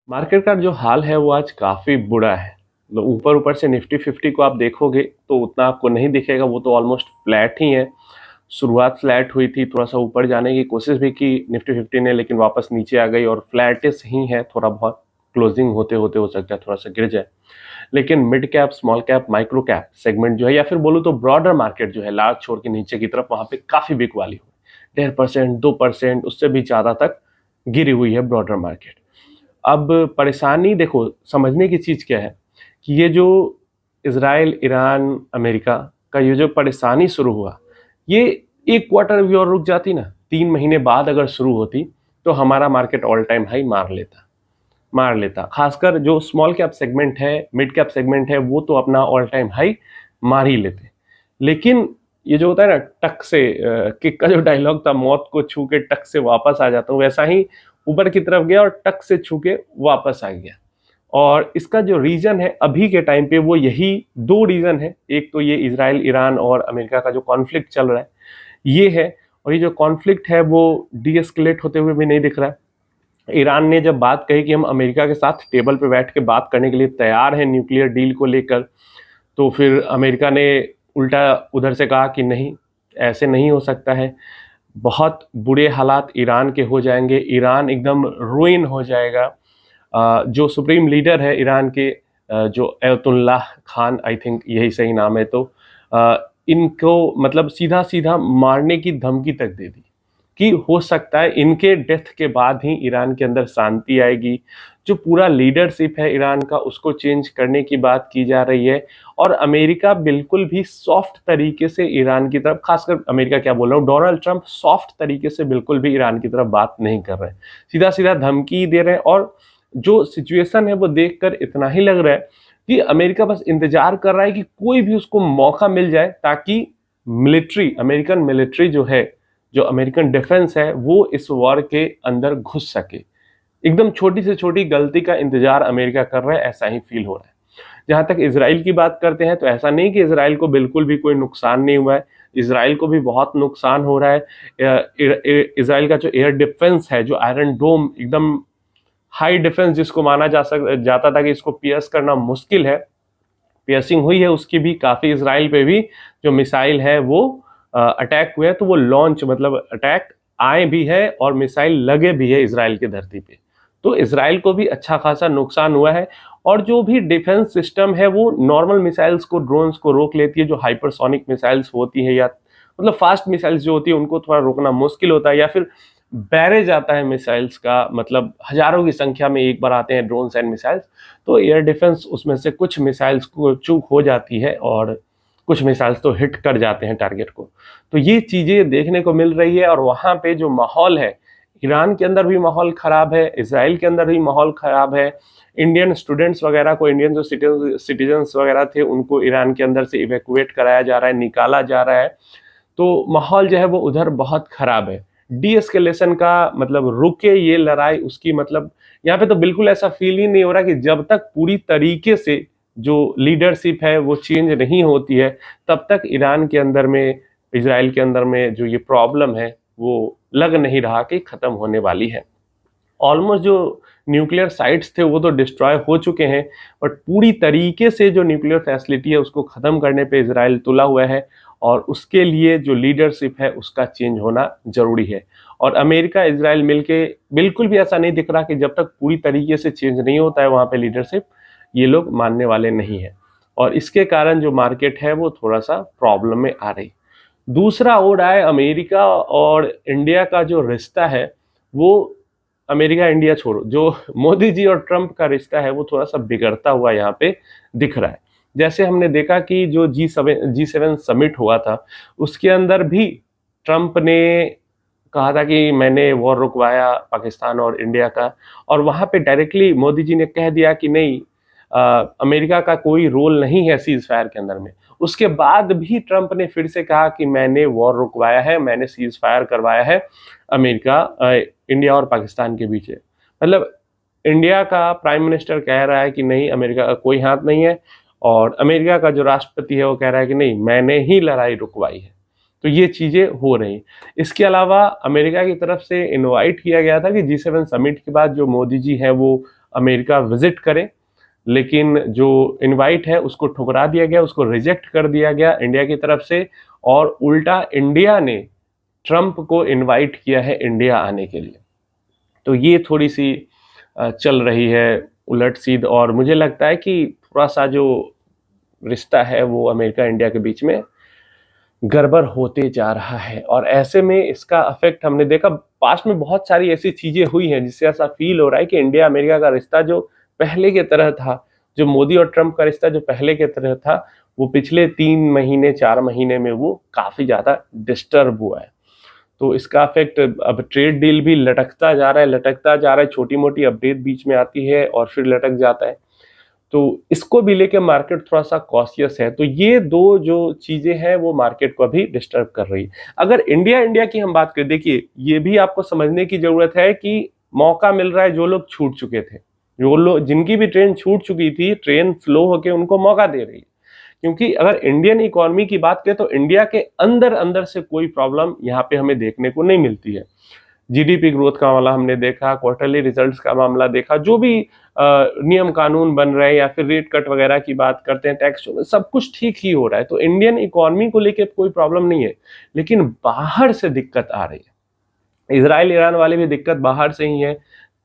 Market का जो हाल है वो आज काफ़ी बुरा है। ऊपर ऊपर से निफ्टी 50 को आप देखोगे तो उतना आपको नहीं दिखेगा, वो तो ऑलमोस्ट फ्लैट ही है। शुरुआत फ्लैट हुई थी, थोड़ा-सा ऊपर जाने की कोशिश भी की निफ्टी 50 ने, लेकिन वापस नीचे आ गई और फ्लैटिश ही है थोड़ा बहुत। क्लोजिंग होते-होते हो सकता है थोड़ा-सा गिर जाए। लेकिन mid cap, small cap, micro cap segment जो है या फिर बोलूँ तो ब्रॉडर मार्केट जो है लार्ज छोड़ के नीचे की तरफ, वहाँ पे काफ़ी बिक वाली हुई। 1.5%, 2% उससे भी ज़्यादा तक गिरी हुई है ब्रॉडर मार्केट। अब परेशानी देखो, समझने की चीज़ क्या है कि ये जो इज़राइल, ईरान, अमेरिका का ये जो परेशानी शुरू हुआ, ये 1 क्वार्टर भी और रुक जाती ना, 3 महीने बाद अगर शुरू होती, तो हमारा मार्केट ऑल टाइम हाई मार लेता। खासकर जो स्मॉल कैप सेगमेंट है, मिड कैप सेगमेंट है, वो तो अपना ऑल टाइम हाई मार ही लेते। लेकिन ये जो होता है ना, टक से किक का जो डायलॉग था, मौत को छू के टक से वापस आ जाता हूँ, वैसा ही ऊपर की तरफ गया और टक से छू के वापस आ गया। और इसका जो रीजन है अभी के टाइम पे, वो यही 2 रीजन है। एक तो ये इजराइल, ईरान और अमेरिका का जो कॉन्फ्लिक्ट चल रहा है, ये है। और ये जो कॉन्फ्लिक्ट है वो डीएस्केलेट होते हुए भी नहीं दिख रहा है। ईरान ने जब बात कही कि हम अमेरिका के साथ टेबल पे बैठ के बात करने के लिए तैयार हैं न्यूक्लियर डील को लेकर, तो फिर अमेरिका ने उल्टा उधर से कहा कि नहीं, ऐसे नहीं हो सकता है। बहुत बुरे हालात ईरान के हो जाएंगे, ईरान एकदम रुइन हो जाएगा। जो सुप्रीम लीडर है ईरान के, जो अयतुल्लाह खान, आई थिंक यही सही नाम है, तो इनको मतलब सीधा सीधा मारने की धमकी तक दे दी कि हो सकता है इनके डेथ के बाद ही ईरान के अंदर शांति आएगी। जो पूरा लीडरशिप है ईरान का, उसको चेंज करने की बात की जा रही है। और अमेरिका बिल्कुल भी सॉफ्ट तरीके से ईरान की तरफ, खासकर अमेरिका क्या बोल रहा हूँ, डोनाल्ड ट्रंप सॉफ्ट तरीके से बिल्कुल भी ईरान की तरफ बात नहीं कर रहे हैं, सीधा सीधा धमकी दे रहे हैं। और जो सिचुएशन है वो देखकर इतना ही लग रहा है कि अमेरिका बस इंतजार कर रहा है कि कोई भी उसको मौका मिल जाए, ताकि मिलिट्री, अमेरिकन मिलिट्री जो है, जो अमेरिकन डिफेंस है, वो इस वॉर के अंदर घुस सके। एकदम छोटी से छोटी गलती का इंतजार अमेरिका कर रहा है, ऐसा ही फील हो रहा है। जहां तक इसराइल की बात करते हैं, तो ऐसा नहीं कि इसराइल को बिल्कुल भी कोई नुकसान नहीं हुआ है। इसराइल को भी बहुत नुकसान हो रहा है। इसराइल का जो एयर डिफेंस है, जो आयरन डोम, एकदम हाई डिफेंस जिसको माना जाता था कि इसको पियर्स करना मुश्किल है, पियर्सिंग हुई है उसकी भी काफ़ी। इसराइल पे भी जो मिसाइल है वो अटैक हुए हैं, तो वो लॉन्च मतलब अटैक आए भी है और मिसाइल लगे भी है इसराइल की धरती पे। तो इसराइल को भी अच्छा खासा नुकसान हुआ है। और जो भी डिफेंस सिस्टम है वो नॉर्मल मिसाइल्स को, ड्रोन्स को रोक लेती है। जो हाइपरसोनिक मिसाइल्स होती है, या मतलब फास्ट मिसाइल्स जो होती है, उनको थोड़ा रोकना मुश्किल होता है। या फिर बैरेज आता है मिसाइल्स का, मतलब हजारों की संख्या में एक बार आते हैं ड्रोन्स एंड मिसाइल्स, तो एयर डिफेंस उसमें से कुछ मिसाइल्स को चूक हो जाती है और कुछ मिसाइल्स तो हिट कर जाते हैं टारगेट को। तो ये चीज़ें देखने को मिल रही है। और वहाँ पे जो माहौल है, ईरान के अंदर भी माहौल ख़राब है, इसराइल के अंदर भी माहौल ख़राब है। इंडियन स्टूडेंट्स वगैरह को, इंडियन जो सिटीजन्स वगैरह थे, उनको ईरान के अंदर से इवैक्यूएट कराया जा रहा है, निकाला जा रहा है। तो माहौल जो है वो उधर बहुत ख़राब है। डी एस्केलेशन का मतलब रुके ये लड़ाई, उसकी मतलब यहाँ पे तो बिल्कुल ऐसा फील ही नहीं हो रहा कि जब तक पूरी तरीके से जो लीडरशिप है वो चेंज नहीं होती है, तब तक ईरान के अंदर में, इजराइल के अंदर में जो ये प्रॉब्लम है, वो लग नहीं रहा कि ख़त्म होने वाली है। ऑलमोस्ट जो न्यूक्लियर साइट्स थे वो तो डिस्ट्रॉय हो चुके हैं, बट पूरी तरीके से जो न्यूक्लियर फैसिलिटी है उसको ख़त्म करने पे इजराइल तुला हुआ है। और उसके लिए जो लीडरशिप है उसका चेंज होना ज़रूरी है। और अमेरिका, इजराइल मिलके बिल्कुल भी ऐसा नहीं दिख रहा कि जब तक पूरी तरीके से चेंज नहीं होता है वहाँ पे लीडरशिप, ये लोग मानने वाले नहीं है। और इसके कारण जो मार्केट है वो थोड़ा सा प्रॉब्लम में आ रही। दूसरा ओर है अमेरिका और इंडिया का जो रिश्ता है, वो, अमेरिका इंडिया छोड़ो, जो मोदी जी और ट्रंप का रिश्ता है वो थोड़ा सा बिगड़ता हुआ यहाँ पे दिख रहा है। जैसे हमने देखा कि जो G7 समिट हुआ था, उसके अंदर भी ट्रंप ने कहा था कि मैंने वॉर रुकवाया पाकिस्तान और इंडिया का, और वहाँ पे डायरेक्टली मोदी जी ने कह दिया कि नहीं, अमेरिका का कोई रोल नहीं है सीज फायर के अंदर में। उसके बाद भी ट्रंप ने फिर से कहा कि मैंने वॉर रुकवाया है, मैंने सीज फायर करवाया है अमेरिका, इंडिया और पाकिस्तान के बीच है। मतलब इंडिया का प्राइम मिनिस्टर कह रहा है कि नहीं, अमेरिका का कोई हाथ नहीं है, और अमेरिका का जो राष्ट्रपति है वो कह रहा है कि नहीं, मैंने ही लड़ाई रुकवाई है। तो ये चीज़ें हो रही। इसके अलावा अमेरिका की तरफ से इनवाइट किया गया था कि G7 समिट के बाद जो मोदी जी है वो अमेरिका विजिट करें, लेकिन जो इनवाइट है उसको ठुकरा दिया गया, उसको रिजेक्ट कर दिया गया इंडिया की तरफ से, और उल्टा इंडिया ने ट्रंप को इनवाइट किया है इंडिया आने के लिए। तो ये थोड़ी सी चल रही है उलट सीध, और मुझे लगता है कि थोड़ा सा जो रिश्ता है वो अमेरिका इंडिया के बीच में गड़बड़ होते जा रहा है। और ऐसे में इसका इफेक्ट हमने देखा, पास्ट में बहुत सारी ऐसी चीजें हुई हैं जिससे ऐसा फील हो रहा है कि इंडिया अमेरिका का रिश्ता जो पहले की तरह था, जो मोदी और ट्रंप का रिश्ता जो पहले की तरह था, वो पिछले 3 महीने 4 महीने में वो काफी ज्यादा डिस्टर्ब हुआ है। तो इसका इफेक्ट अब ट्रेड डील भी लटकता जा रहा है, छोटी मोटी अपडेट बीच में आती है और फिर लटक जाता है। तो इसको भी लेके मार्केट थोड़ा सा कॉशियस है। तो ये दो जो चीजें हैं वो मार्केट को अभी डिस्टर्ब कर रही है। अगर इंडिया की हम बात करें, देखिए ये भी आपको समझने की जरूरत है कि मौका मिल रहा है जो लोग छूट चुके थे, जो लोग जिनकी भी ट्रेन छूट चुकी थी, ट्रेन फ्लो होके उनको मौका दे रही है। क्योंकि अगर इंडियन इकोनॉमी की बात करें तो इंडिया के अंदर अंदर से कोई प्रॉब्लम यहाँ पे हमें देखने को नहीं मिलती है। जीडीपी ग्रोथ का मामला हमने देखा, क्वार्टरली रिजल्ट्स का मामला देखा, जो भी नियम कानून बन रहे हैं या फिर रेट कट वगैरह की बात करते हैं, टैक्स सब कुछ ठीक ही हो रहा है। तो इंडियन इकोनॉमी को लेकर कोई प्रॉब्लम नहीं है, लेकिन बाहर से दिक्कत आ रही है। इजराइल ईरान वाली भी दिक्कत बाहर से ही है,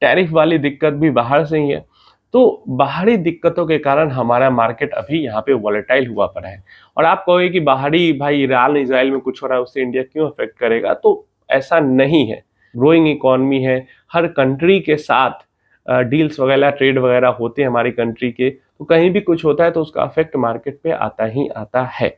टैरिफ वाली दिक्कत भी बाहर से ही है। तो बाहरी दिक्कतों के कारण हमारा मार्केट अभी यहाँ पे वॉलेटाइल हुआ पड़ा है। और आप कहोगे कि बाहरी भाई ईरान इजराइल में कुछ हो रहा है उससे इंडिया क्यों अफेक्ट करेगा, तो ऐसा नहीं है। ग्रोइंग इकोनॉमी है, हर कंट्री के साथ डील्स वगैरह ट्रेड वगैरह होते हैं हमारी कंट्री के, तो कहीं भी कुछ होता है तो उसका इफेक्ट मार्केट पे आता ही आता है।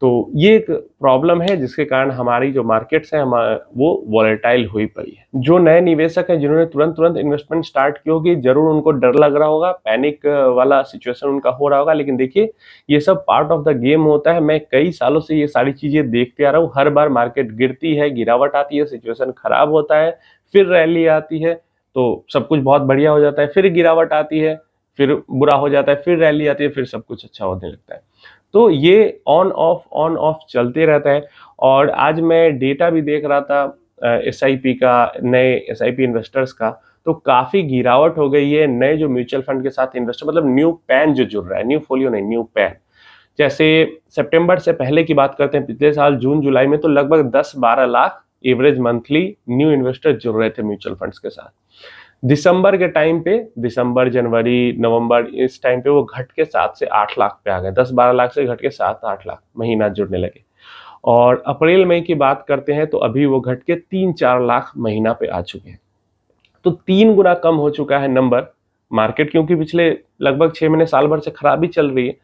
तो ये एक प्रॉब्लम है जिसके कारण हमारी जो मार्केट्स हैं वो वॉलेटाइल हुई पड़ी है। जो नए निवेशक हैं जिन्होंने तुरंत इन्वेस्टमेंट स्टार्ट की होगी, जरूर उनको डर लग रहा होगा, पैनिक वाला सिचुएशन उनका हो रहा होगा। लेकिन देखिए ये सब पार्ट ऑफ द गेम होता है। मैं कई सालों से ये सारी चीजें देखते आ रहा हूँ। हर बार मार्केट गिरती है, गिरावट आती है, सिचुएशन खराब होता है, फिर रैली आती है तो सब कुछ बहुत बढ़िया हो जाता है, फिर गिरावट आती है, फिर बुरा हो जाता है, फिर रैली आती है, फिर सब कुछ अच्छा होने लगता है। तो ये ऑन ऑफ चलते रहता है। और आज मैं डेटा भी देख रहा था एसआईपी का, नए एसआईपी इन्वेस्टर्स का, तो काफी गिरावट हो गई है नए जो म्यूचुअल फंड के साथ इन्वेस्टर, मतलब न्यू पैन जो जुड़ रहा है, न्यू फोलियो नहीं, न्यू पैन। जैसे सितंबर से पहले की बात करते हैं, पिछले साल जून जुलाई में तो लगभग 10-12 lakh average monthly new investor जुड़ रहे थे म्यूचुअल फंड्स के साथ। दिसंबर के टाइम पे, दिसंबर जनवरी नवंबर, इस टाइम पे वो घट के 7 से 8 लाख पे आ गए। 10-12 लाख से घट के 7-8 लाख महीना जुड़ने लगे। और अप्रैल मई की बात करते हैं तो अभी वो घट के 3-4 लाख महीना पे आ चुके हैं। तो 3 गुना कम हो चुका है नंबर। मार्केट क्योंकि पिछले लगभग 6 महीने साल भर से खराबी चल रही है,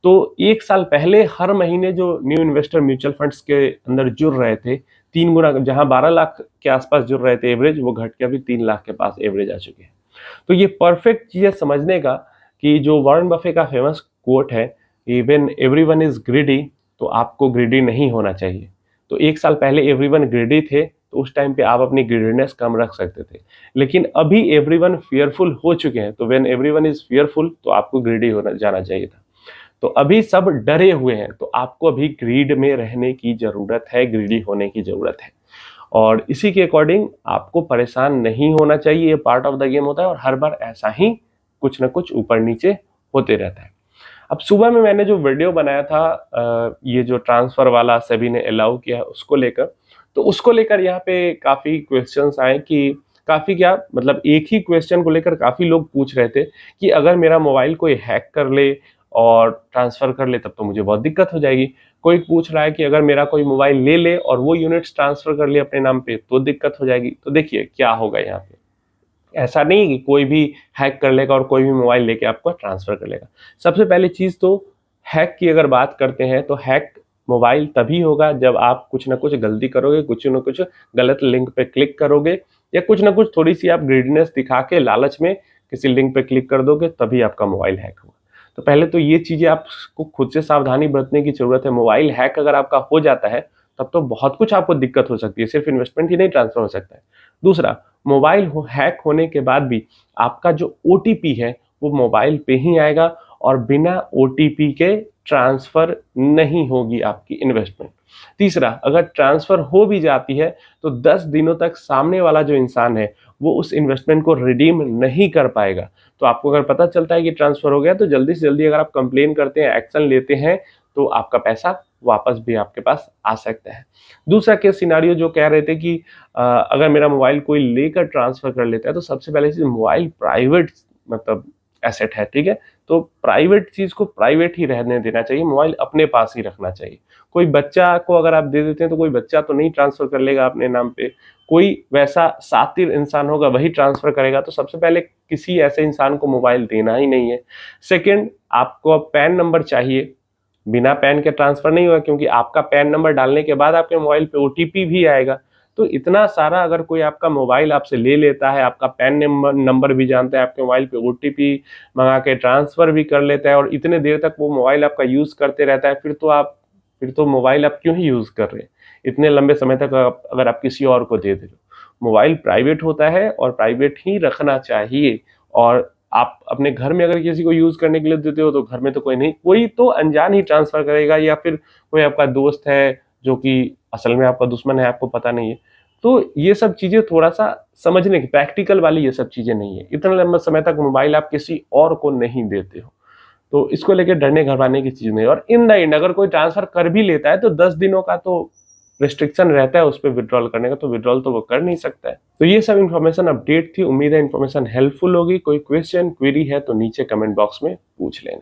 तो 1 साल पहले हर महीने जो न्यू इन्वेस्टर म्यूचुअल फंड्स के अंदर जुड़ रहे थे, 3 गुना, जहां 12 लाख के आसपास जुड़ रहे थे एवरेज, वो घट के अभी 3 लाख के पास एवरेज आ चुके हैं। तो ये परफेक्ट चीज है समझने का कि जो वॉरेन बफे का फेमस कोट है, इवन एवरीवन इज ग्रीडी, तो आपको ग्रीडी नहीं होना चाहिए। तो 1 साल पहले एवरीवन ग्रीडी थे तो उस टाइम पे आप अपनी ग्रीडीनेस कम रख सकते थे, लेकिन अभी एवरीवन फियरफुल हो चुके हैं। तो व्हेन एवरीवन इज फियरफुल तो आपको ग्रीडी होना जाना चाहिए था। तो अभी सब डरे हुए हैं, तो आपको अभी ग्रीड में रहने की जरूरत है, ग्रीडी होने की जरूरत है। और इसी के अकॉर्डिंग आपको परेशान नहीं होना चाहिए, ये पार्ट ऑफ द गेम होता है और हर बार ऐसा ही कुछ ना कुछ ऊपर नीचे होते रहता है। अब सुबह में मैंने जो वीडियो बनाया था ये जो ट्रांसफर वाला सेबी ने अलाउ किया उसको लेकर, तो उसको लेकर यहाँ पे काफी क्वेश्चंस आए कि काफी क्या मतलब एक ही क्वेश्चन को लेकर काफी लोग पूछ रहे थे कि अगर मेरा मोबाइल कोई हैक कर ले और ट्रांसफर कर ले तब तो मुझे बहुत दिक्कत हो जाएगी। कोई पूछ रहा है कि अगर मेरा कोई मोबाइल ले ले और वो यूनिट्स ट्रांसफर कर ले अपने नाम पे तो दिक्कत हो जाएगी। तो देखिए क्या होगा यहाँ पे, ऐसा नहीं कि कोई भी हैक कर लेगा और कोई भी मोबाइल लेके आपको ट्रांसफर कर लेगा। सबसे पहली चीज तो हैक की अगर बात करते हैं तो हैक मोबाइल तभी होगा जब आप कुछ ना कुछ गलती करोगे, कुछ ना कुछ गलत लिंक पे क्लिक करोगे, या कुछ ना कुछ थोड़ी सी आप ग्रीडनेस दिखा के लालच में किसी लिंक पे क्लिक कर दोगे, तभी आपका मोबाइल हैक होगा। तो पहले तो ये चीजें आपको खुद से सावधानी बरतने की जरूरत है। मोबाइल हैक अगर आपका हो जाता है तब तो बहुत कुछ आपको दिक्कत हो सकती है, सिर्फ इन्वेस्टमेंट ही नहीं ट्रांसफर हो सकता है। दूसरा, मोबाइल हैक होने के बाद भी आपका जो ओटीपी है वो मोबाइल पे ही आएगा और बिना ओटीपी के ट्रांसफर नहीं होगी आपकी इन्वेस्टमेंट। तीसरा, अगर ट्रांसफर हो भी जाती है तो 10 दिनों तक सामने वाला जो इंसान है वो उस इन्वेस्टमेंट को रिडीम नहीं कर पाएगा। तो आपको अगर पता चलता है कि ट्रांसफर हो गया तो जल्दी से जल्दी अगर आप कंप्लेन करते हैं, एक्शन लेते हैं, तो आपका पैसा वापस भी आपके पास आ सकता है। दूसरा केस सिनारियो जो कह रहे थे कि अगर मेरा मोबाइल कोई लेकर ट्रांसफर कर लेता है तो सबसे पहले चीज, मोबाइल प्राइवेट मतलब एसेट है, ठीक है, तो प्राइवेट चीज को प्राइवेट ही रहने देना चाहिए, मोबाइल अपने पास ही रखना चाहिए। कोई बच्चा को अगर आप दे देते हैं तो कोई बच्चा तो नहीं ट्रांसफर कर लेगा अपने नाम पे, कोई वैसा शातिर इंसान होगा वही ट्रांसफर करेगा। तो सबसे पहले किसी ऐसे इंसान को मोबाइल देना ही नहीं है। सेकंड, आपको अब पैन नंबर चाहिए, बिना पैन के ट्रांसफर नहीं होगा, क्योंकि आपका पैन नंबर डालने के बाद आपके मोबाइल पे ओटीपी भी आएगा। तो इतना सारा अगर कोई आपका मोबाइल आपसे ले लेता है, आपका पैन नंबर भी जानता है, आपके मोबाइल पे ओटीपी मंगा के ट्रांसफर भी कर लेता है और इतने देर तक वो मोबाइल आपका यूज करते रहता है, फिर तो मोबाइल आप क्यों ही यूज कर रहे हैं इतने लंबे समय तक, अगर आप किसी और को दे दे। मोबाइल प्राइवेट होता है और प्राइवेट ही रखना चाहिए। और आप अपने घर में अगर किसी को यूज करने के लिए देते हो तो घर में तो कोई नहीं, कोई तो अनजान ही ट्रांसफर करेगा, या फिर कोई आपका दोस्त है जो कि असल में आपका दुश्मन है, आपको पता नहीं है। तो ये सब चीजें थोड़ा सा समझने की, प्रैक्टिकल वाली ये सब चीजें नहीं है। इतना लंबा समय तक मोबाइल आप किसी और को नहीं देते हो, तो इसको लेकर डरने घबराने की चीज नहीं। और इन द एंड अगर कोई ट्रांसफर कर भी लेता है तो 10 दिनों का तो रिस्ट्रिक्शन रहता है उस पर विड्रॉल करने का, तो विड्रॉल तो वो कर नहीं सकता है। तो ये सब इन्फॉर्मेशन अपडेट थी, उम्मीद है इन्फॉर्मेशन हेल्पफुल होगी। कोई क्वेश्चन क्वेरी है तो नीचे कमेंट बॉक्स में पूछ लेना।